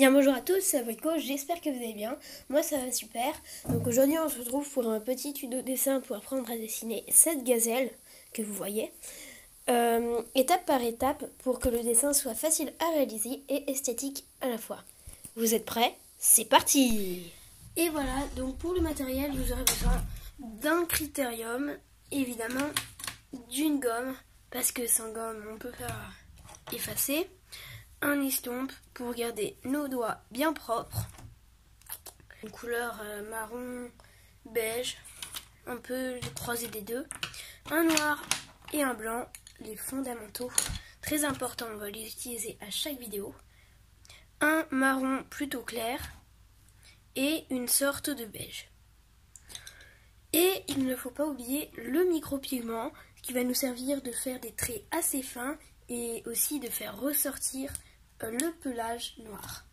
Bien bonjour à tous, c'est Abrico, j'espère que vous allez bien. Moi ça va super. Donc aujourd'hui on se retrouve pour un petit tuto dessin pour apprendre à dessiner cette gazelle que vous voyez. Étape par étape pour que le dessin soit facile à réaliser et esthétique à la fois. Vous êtes prêts? C'est parti! Et voilà, donc pour le matériel vous aurez besoin d'un critérium, évidemment d'une gomme, parce que sans gomme on peut faire effacer. Un estompe pour garder nos doigts bien propres, une couleur marron beige, un peu croisé des deux, un noir et un blanc, les fondamentaux, très important, on va les utiliser à chaque vidéo, un marron plutôt clair et une sorte de beige. Et il ne faut pas oublier le micropigment qui va nous servir de faire des traits assez fins et aussi de faire ressortir le pelage noir.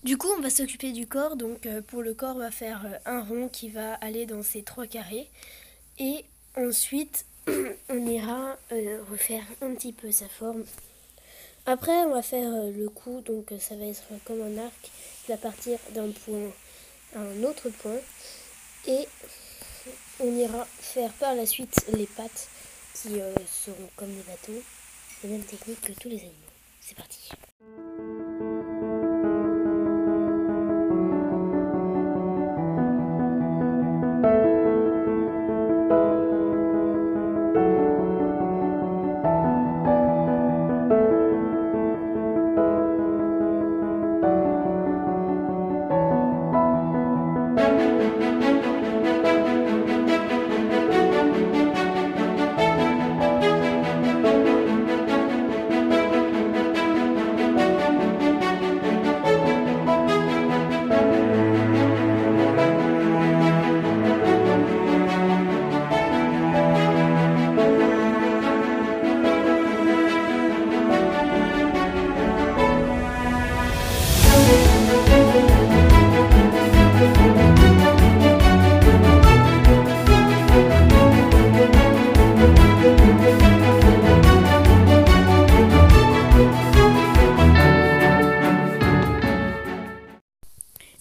Du coup on va s'occuper du corps, donc pour le corps on va faire un rond qui va aller dans ces 3 carrés et ensuite on ira refaire un petit peu sa forme. Après on va faire le cou, donc ça va être comme un arc qui va partir d'un point à un autre point et on ira faire par la suite les pattes qui seront comme les bateaux, les mêmes techniques que tous les animaux. C'est parti.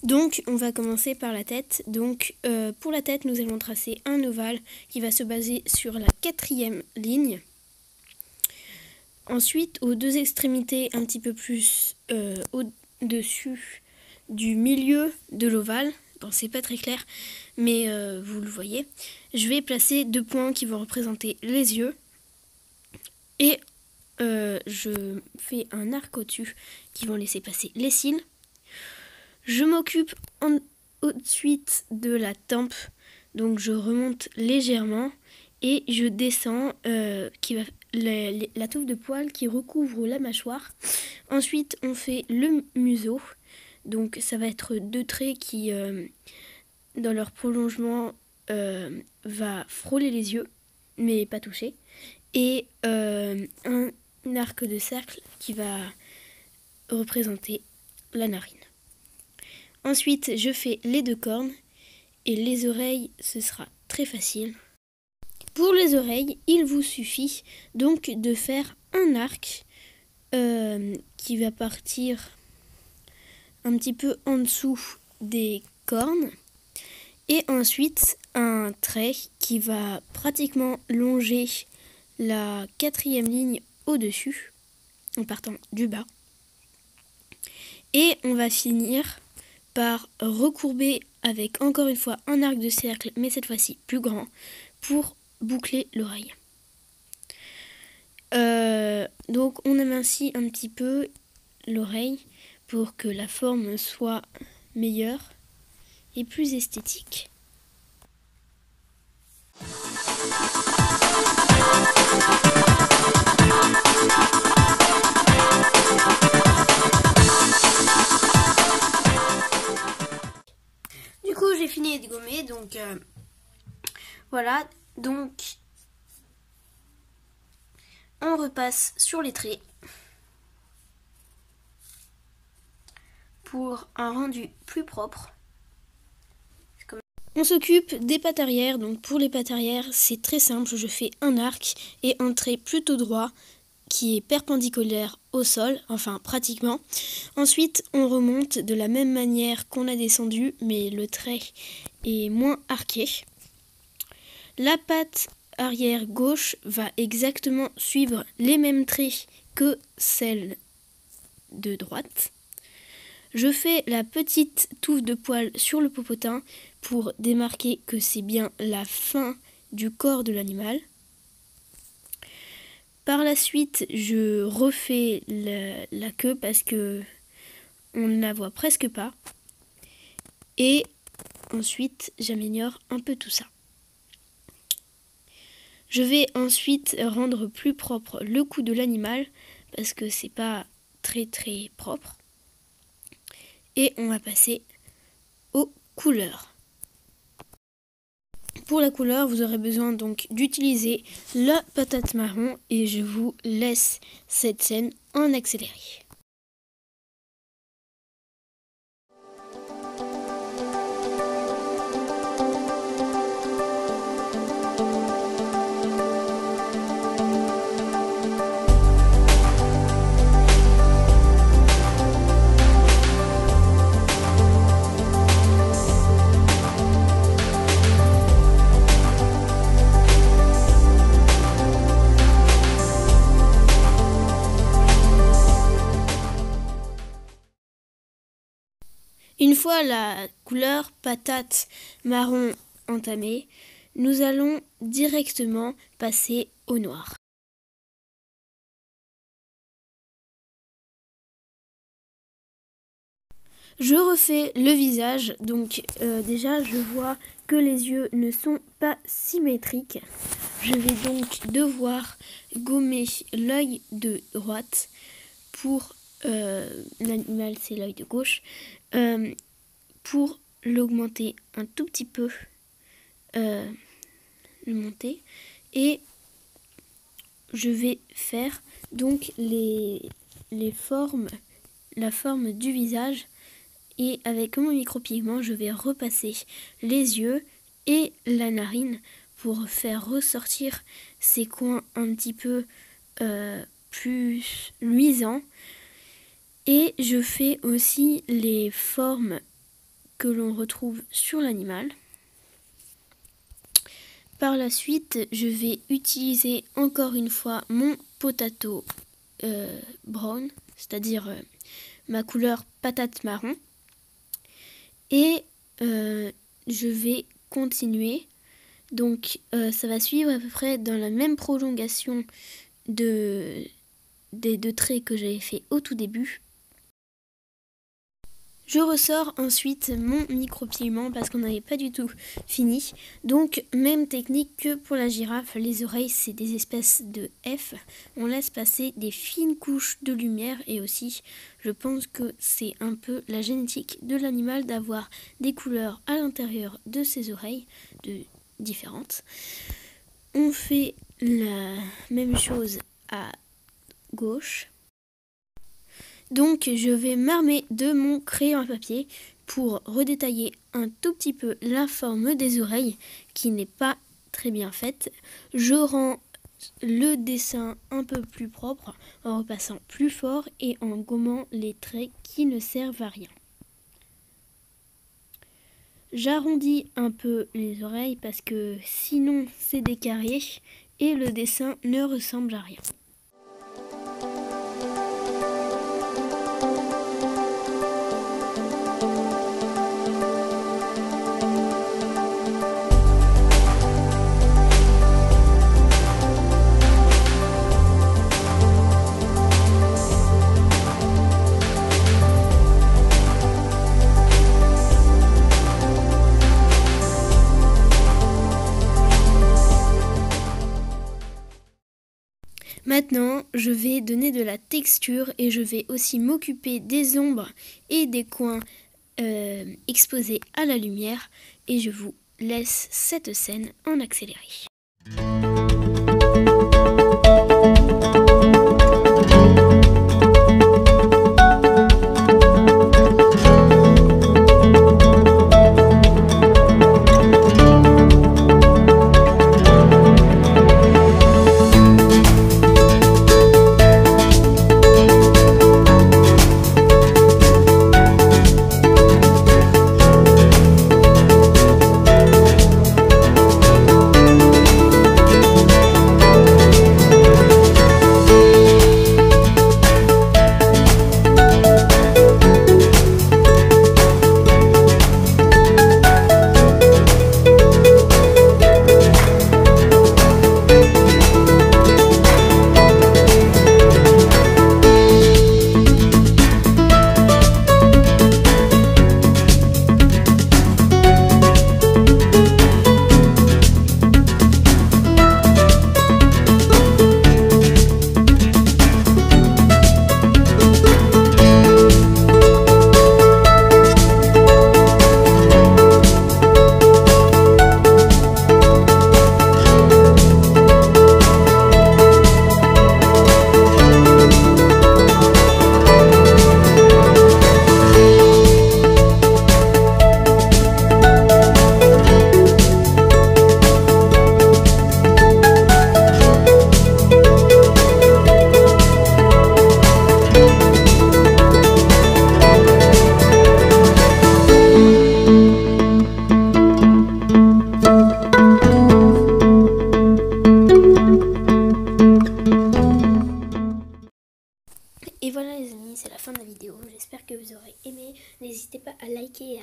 Donc on va commencer par la tête. Donc pour la tête nous allons tracer un ovale qui va se baser sur la 4e ligne. Ensuite aux 2 extrémités un petit peu plus au-dessus du milieu de l'ovale, bon c'est pas très clair mais vous le voyez, je vais placer 2 points qui vont représenter les yeux et je fais un arc au-dessus qui vont laisser passer les cils. Je m'occupe ensuite de la tempe, donc je remonte légèrement et je descends la touffe de poils qui recouvre la mâchoire. Ensuite on fait le museau, donc ça va être 2 traits qui dans leur prolongement va frôler les yeux mais pas toucher, et un arc de cercle qui va représenter la narine. Ensuite, je fais les 2 cornes et les oreilles, ce sera très facile. Pour les oreilles, il vous suffit donc de faire un arc qui va partir un petit peu en dessous des cornes et ensuite un trait qui va pratiquement longer la 4e ligne au-dessus en partant du bas. Et on va finir par recourber avec encore une fois un arc de cercle, mais cette fois-ci plus grand, pour boucler l'oreille. Donc on amincit un petit peu l'oreille pour que la forme soit meilleure et plus esthétique. Du coup j'ai fini de gommer, donc voilà, donc on repasse sur les traits pour un rendu plus propre. On s'occupe des pattes arrière, donc pour les pattes arrière c'est très simple, je fais un arc et un trait plutôt droit qui est perpendiculaire au sol, enfin pratiquement. Ensuite, on remonte de la même manière qu'on a descendu, mais le trait est moins arqué. La patte arrière gauche va exactement suivre les mêmes traits que celle de droite. Je fais la petite touffe de poils sur le popotin pour démarquer que c'est bien la fin du corps de l'animal. Par la suite, je refais la queue parce que on ne la voit presque pas. Et ensuite, j'améliore un peu tout ça. Je vais ensuite rendre plus propre le cou de l'animal parce que c'est pas très propre. Et on va passer aux couleurs. Pour la couleur, vous aurez besoin donc d'utiliser la patate marron et je vous laisse cette scène en accéléré. Une fois la couleur patate marron entamée, nous allons directement passer au noir. Je refais le visage, donc déjà je vois que les yeux ne sont pas symétriques. Je vais donc devoir gommer l'œil de droite pour l'animal, c'est l'œil de gauche. Pour l'augmenter un tout petit peu, le monter, et je vais faire donc les formes, la forme du visage, et avec mon micropigment je vais repasser les yeux et la narine pour faire ressortir ces coins un petit peu plus luisants. Et je fais aussi les formes que l'on retrouve sur l'animal. Par la suite, je vais utiliser encore une fois mon potato brown, c'est-à-dire ma couleur patate marron. Et je vais continuer. Donc ça va suivre à peu près dans la même prolongation des deux traits que j'avais fait au tout début. Je ressors ensuite mon micropigment parce qu'on n'avait pas du tout fini. Donc même technique que pour la girafe, les oreilles c'est des espèces de F. On laisse passer des fines couches de lumière et aussi je pense que c'est un peu la génétique de l'animal d'avoir des couleurs à l'intérieur de ses oreilles différentes. On fait la même chose à gauche. Donc je vais m'armer de mon crayon à papier pour redétailler un tout petit peu la forme des oreilles qui n'est pas très bien faite. Je rends le dessin un peu plus propre en repassant plus fort et en gommant les traits qui ne servent à rien. J'arrondis un peu les oreilles parce que sinon c'est des carrés et le dessin ne ressemble à rien. Maintenant, je vais donner de la texture et je vais aussi m'occuper des ombres et des coins exposés à la lumière. Et je vous laisse cette scène en accéléré.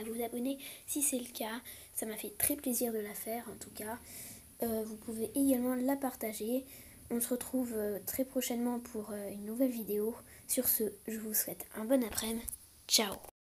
à vous abonner si c'est le cas. Ça m'a fait très plaisir de la faire en tout cas. Vous pouvez également la partager. On se retrouve très prochainement pour une nouvelle vidéo. Sur ce, je vous souhaite un bon après-midi. Ciao!